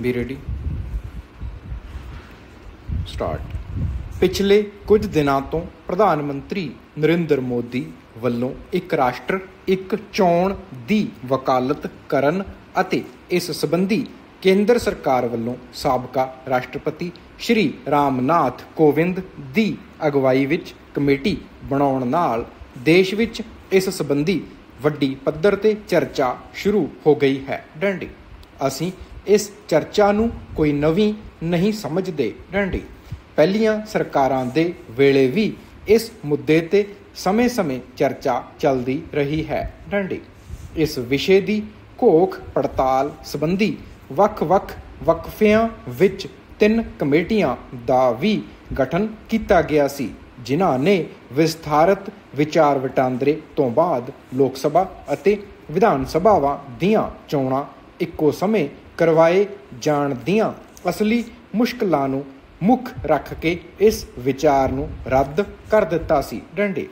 B ready start. ਪਿਛਲੇ ਕੁਝ ਦਿਨਾਂ ਤੋਂ ਪ੍ਰਧਾਨ ਮੰਤਰੀ ਨਰਿੰਦਰ ਮੋਦੀ ਵੱਲੋਂ ਇੱਕ ਰਾਸ਼ਟਰ ਇੱਕ ਚੋਣ ਦੀ ਵਕਾਲਤ ਕਰਨ ਅਤੇ ਇਸ ਸੰਬੰਧੀ ਕੇਂਦਰ ਸਰਕਾਰ ਵੱਲੋਂ ਸਾਬਕਾ ਰਾਸ਼ਟਰਪਤੀ ਸ਼੍ਰੀ ਰਾਮਨਾਥ ਕੋਵਿੰਦ ਦੀ ਅਗਵਾਈ ਵਿੱਚ ਕਮੇਟੀ ਬਣਾਉਣ ਨਾਲ ਦੇਸ਼ ਵਿੱਚ ਇਸ ਸੰਬੰਧੀ ਵੱਡੀ ਪੱਧਰ 'ਤੇ ਚਰਚਾ ਸ਼ੁਰੂ ਹੋ ਗਈ ਹੈ। ਡੰਡੀ ਅਸੀਂ ਇਸ ਚਰਚਾ ਨੂੰ ਕੋਈ ਨਵੀਂ ਨਹੀਂ ਸਮਝਦੇ। ਡੰਡੀ ਪਹਿਲੀਆਂ ਸਰਕਾਰਾਂ ਦੇ ਵੇਲੇ ਵੀ ਇਸ ਮੁੱਦੇ 'ਤੇ ਸਮੇਂ-ਸਮੇਂ ਚਰਚਾ ਚੱਲਦੀ ਰਹੀ ਹੈ। ਡੰਡੀ ਇਸ ਵਿਸ਼ੇ ਦੀ ਘੋਖ ਪੜਤਾਲ ਸੰਬੰਧੀ ਵੱਖ-ਵੱਖ ਵਕਫਿਆਂ ਵਿੱਚ 3 ਕਮੇਟੀਆਂ ਦਾ ਵੀ ਗਠਨ ਕੀਤਾ ਗਿਆ ਸੀ, ਜਿਨ੍ਹਾਂ ਨੇ ਵਿਸਥਾਰਤ ਵਿਚਾਰ ਵਟਾਂਦਰੇ ਤੋਂ ਬਾਅਦ ਲੋਕ ਸਭਾ ਅਤੇ ਵਿਧਾਨ ਸਭਾਵਾਂ ਦੀਆਂ ਚੋਣਾਂ ਇੱਕੋ ਸਮੇਂ ਕਰਵਾਏ ਜਾਣ ਦੀਆਂ ਅਸਲੀ ਮੁਸ਼ਕਲਾਂ ਨੂੰ ਮੁੱਖ ਰੱਖ ਕੇ ਇਸ ਵਿਚਾਰ ਨੂੰ ਰੱਦ ਕਰ ਦਿੱਤਾ ਸੀ। ਡੰਡੇ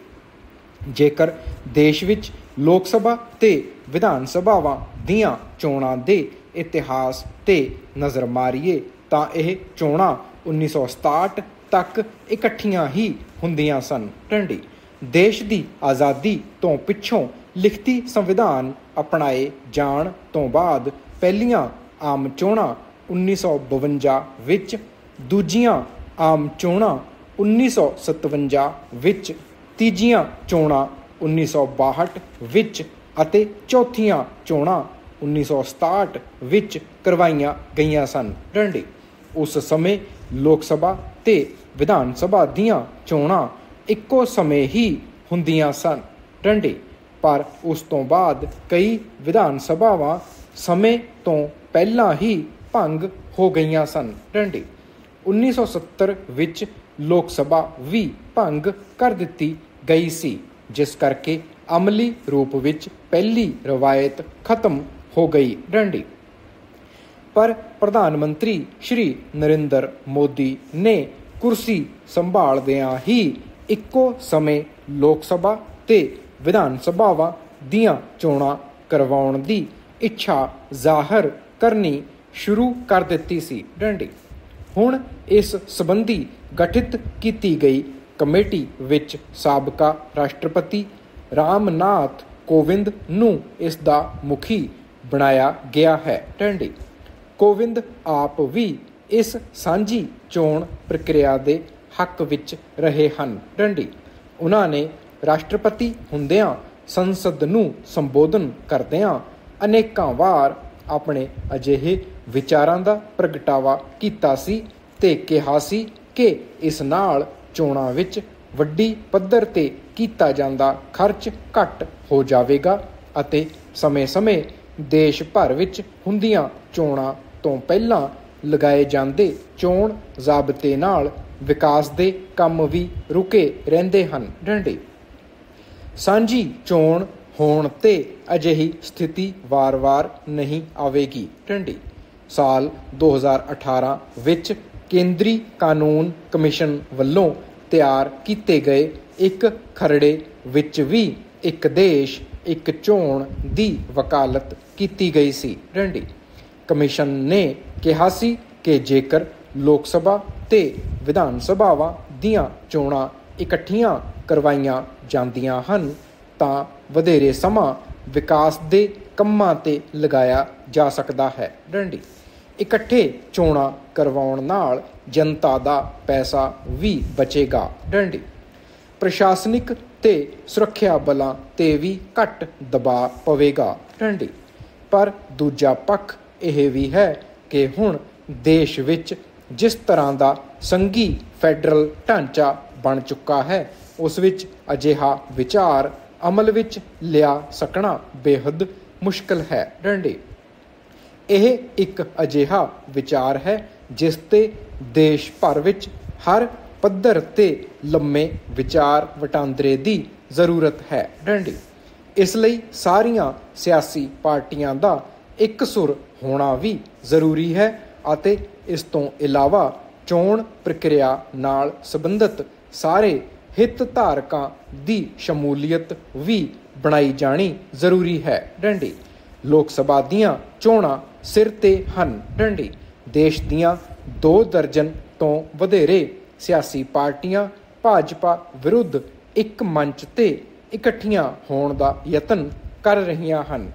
ਜੇਕਰ ਦੇਸ਼ ਵਿੱਚ ਲੋਕ ਸਭਾ ਤੇ ਵਿਧਾਨ ਸਭਾਵਾਂ ਦੀਆਂ ਚੋਣਾਂ ਦੇ ਇਤਿਹਾਸ 'ਤੇ ਨਜ਼ਰ ਮਾਰੀਏ ਤਾਂ ਇਹ ਚੋਣਾਂ 1967 ਤੱਕ ਇਕੱਠੀਆਂ ਹੀ ਹੁੰਦੀਆਂ ਸਨ। ਡੰਡੀ ਦੇਸ਼ ਦੀ ਆਜ਼ਾਦੀ ਤੋਂ ਪਿੱਛੋਂ ਲਿਖਤੀ ਸੰਵਿਧਾਨ ਅਪਣਾਏ ਜਾਣ ਤੋਂ ਬਾਅਦ ਪਹਿਲੀਆਂ ਆਮ ਚੋਣਾਂ 1952 ਵਿੱਚ, ਦੂਜੀਆਂ ਆਮ ਚੋਣਾਂ 1957 ਵਿੱਚ, ਤੀਜੀਆਂ ਚੋਣਾਂ 1962 ਵਿੱਚ ਅਤੇ ਚੌਥੀਆਂ ਚੋਣਾਂ 1967 ਵਿੱਚ ਕਰਵਾਈਆਂ ਗਈਆਂ ਸਨ। ਡੰਡੀ ਉਸ ਸਮੇਂ ਲੋਕ ਸਭਾ ਤੇ ਵਿਧਾਨ ਸਭਾ ਦੀਆਂ ਚੋਣਾਂ ਇੱਕੋ ਸਮੇਂ ਹੀ ਹੁੰਦੀਆਂ ਸਨ। ਡੰਡੀ ਪਰ ਉਸ ਤੋਂ ਬਾਅਦ ਕਈ ਵਿਧਾਨ ਸਭਾਵਾਂ ਸਮੇਂ ਤੋਂ ਪਹਿਲਾਂ ਹੀ ਭੰਗ ਹੋ ਗਈਆਂ ਸਨ। ਡੰਡੀ 1970 ਵਿੱਚ ਲੋਕ ਸਭਾ ਵੀ ਭੰਗ ਕਰ ਦਿੱਤੀ ਗਈ ਸੀ, ਜਿਸ ਕਰਕੇ ਅਮਲੀ ਰੂਪ ਵਿੱਚ ਪਹਿਲੀ ਰਵਾਇਤ ਖਤਮ ਹੋ ਗਈ। ਡੰਡੀ ਪਰ ਪ੍ਰਧਾਨ ਮੰਤਰੀ ਸ਼੍ਰੀ ਨਰਿੰਦਰ ਮੋਦੀ ਨੇ ਕੁਰਸੀ ਸੰਭਾਲਦਿਆਂ ਹੀ ਇੱਕੋ ਸਮੇਂ ਲੋਕ ਸਭਾ ਤੇ ਵਿਧਾਨ ਸਭਾਵਾਂ ਦੀਆਂ ਚੋਣਾਂ ਕਰਵਾਉਣ ਦੀ ਇੱਛਾ ਜ਼ਾਹਰ ਕਰਨੀ ਸ਼ੁਰੂ ਕਰ ਦਿੱਤੀ ਸੀ। ਡੰਡੀ ਹੁਣ ਇਸ ਸੰਬੰਧੀ ਗਠਿਤ ਕੀਤੀ ਗਈ ਕਮੇਟੀ ਵਿੱਚ ਸਾਬਕਾ ਰਾਸ਼ਟਰਪਤੀ ਰਾਮਨਾਥ ਕੋਵਿੰਦ ਨੂੰ ਇਸ ਦਾ ਮੁਖੀ ਬਣਾਇਆ ਗਿਆ ਹੈ। ਡੰਡੀ ਕੋਵਿੰਦ ਆਪ ਵੀ ਇਸ ਸਾਂਝੀ ਚੋਣ ਪ੍ਰਕਿਰਿਆ ਦੇ ਹੱਕ ਵਿੱਚ ਰਹੇ ਹਨ। ਡੰਡੀ ਉਹਨਾਂ ਨੇ ਰਾਸ਼ਟਰਪਤੀ ਹੁੰਦਿਆਂ ਸੰਸਦ ਨੂੰ ਸੰਬੋਧਨ ਕਰਦਿਆਂ ਅਨੇਕਾਂ ਵਾਰ ਆਪਣੇ ਅਜਿਹੇ ਵਿਚਾਰਾਂ ਦਾ ਪ੍ਰਗਟਾਵਾ ਕੀਤਾ ਸੀ ਤੇ ਕਿਹਾ ਸੀ ਕਿ ਇਸ ਨਾਲ ਚੋਣਾਂ ਵਿੱਚ ਵੱਡੀ ਪੱਧਰ 'ਤੇ ਕੀਤਾ ਜਾਂਦਾ ਖਰਚ ਘੱਟ ਹੋ ਜਾਵੇਗਾ ਅਤੇ ਸਮੇਂ-ਸਮੇਂ ਦੇਸ਼ ਭਰ ਵਿੱਚ ਹੁੰਦੀਆਂ ਚੋਣਾਂ ਤੋਂ ਪਹਿਲਾਂ ਲਗਾਏ ਜਾਂਦੇ ਚੋਣ ਜ਼ਾਬਤੇ ਨਾਲ ਵਿਕਾਸ ਦੇ ਕੰਮ ਵੀ ਰੁਕੇ ਰਹਿੰਦੇ ਹਨ। ਡੰਡੀ ਸਾਂਝੀ ਚੋਣ ਹੋਣ 'ਤੇ ਅਜਿਹੀ ਸਥਿਤੀ ਵਾਰ-ਵਾਰ ਨਹੀਂ ਆਵੇਗੀ। ਡੰਡੀ ਸਾਲ 2018 ਵਿੱਚ ਕੇਂਦਰੀ ਕਾਨੂੰਨ ਕਮਿਸ਼ਨ ਵੱਲੋਂ ਤਿਆਰ ਕੀਤੇ ਗਏ ਇੱਕ ਖਰੜੇ ਵਿੱਚ ਵੀ ਇੱਕ ਦੇਸ਼ ਇੱਕ ਚੋਣ ਦੀ ਵਕਾਲਤ ਕੀਤੀ ਗਈ ਸੀ। ਡੰਡੀ ਕਮਿਸ਼ਨ ਨੇ ਕਿਹਾ ਸੀ ਕਿ ਜੇਕਰ ਲੋਕ ਸਭਾ ਤੇ ਵਿਧਾਨ ਸਭਾਵਾਂ ਦੀਆਂ ਚੋਣਾਂ ਇਕੱਠੀਆਂ ਕਰਵਾਈਆਂ ਜਾਂਦੀਆਂ ਹਨ ਤਾਂ ਵਧੇਰੇ ਸਮਾਂ ਵਿਕਾਸ ਦੇ ਕੰਮਾਂ 'ਤੇ ਲਗਾਇਆ ਜਾ ਸਕਦਾ ਹੈ। ਡੰਡੀ ਇਕੱਠੇ ਚੋਣਾਂ ਕਰਵਾਉਣ ਨਾਲ ਜਨਤਾ ਦਾ ਪੈਸਾ ਵੀ ਬਚੇਗਾ। ਡੰਡੀ ਪ੍ਰਸ਼ਾਸਨਿਕ ਤੇ ਸੁਰੱਖਿਆ ਬਲਾਂ 'ਤੇ ਵੀ ਘੱਟ ਦਬਾਅ ਪਵੇਗਾ। ਡੰਡੀ ਪਰ ਦੂਜਾ ਪੱਖ ਇਹ ਵੀ ਹੈ ਕਿ ਹੁਣ ਦੇਸ਼ ਵਿੱਚ ਜਿਸ ਤਰ੍ਹਾਂ ਦਾ ਸੰਘੀ ਫੈਡਰਲ ਢਾਂਚਾ ਬਣ ਚੁੱਕਾ ਹੈ, ਉਸ ਵਿੱਚ ਅਜਿਹਾ ਵਿਚਾਰ ਅਮਲ ਵਿੱਚ ਲਿਆ ਸਕਣਾ ਬੇਹੱਦ ਮੁਸ਼ਕਲ ਹੈ। ਡੰਡੀ ਇਹ ਇੱਕ ਅਜਿਹਾ ਵਿਚਾਰ ਹੈ ਜਿਸ 'ਤੇ ਦੇਸ਼ ਭਰ ਵਿੱਚ ਹਰ ਪੱਧਰ 'ਤੇ ਲੰਮੇ ਵਿਚਾਰ ਵਟਾਂਦਰੇ ਦੀ ਜ਼ਰੂਰਤ ਹੈ। ਡੰਡੀ ਇਸ ਲਈ ਸਾਰੀਆਂ ਸਿਆਸੀ ਪਾਰਟੀਆਂ ਦਾ ਇੱਕ ਸੁਰ ਹੋਣਾ ਵੀ ਜ਼ਰੂਰੀ ਹੈ ਅਤੇ ਇਸ ਤੋਂ ਇਲਾਵਾ ਚੋਣ ਪ੍ਰਕਿਰਿਆ ਨਾਲ ਸੰਬੰਧਿਤ ਸਾਰੇ ਹਿੱਤ ਧਾਰਕਾਂ ਦੀ ਸ਼ਮੂਲੀਅਤ ਵੀ ਬਣਾਈ ਜਾਣੀ ਜ਼ਰੂਰੀ ਹੈ। ਡੰਡੀ ਲੋਕ ਸਭਾ ਦੀਆਂ ਚੋਣਾਂ ਸਿਰ 'ਤੇ ਹਨ। ਡੰਡੀ ਦੇਸ਼ ਦੀਆਂ 2 ਦਰਜਨ ਤੋਂ ਵਧੇਰੇ ਸਿਆਸੀ ਪਾਰਟੀਆਂ ਭਾਜਪਾ ਵਿਰੁੱਧ ਇੱਕ ਮੰਚ 'ਤੇ ਇਕੱਠੀਆਂ ਹੋਣ ਦਾ ਯਤਨ ਕਰ ਰਹੀਆਂ ਹਨ।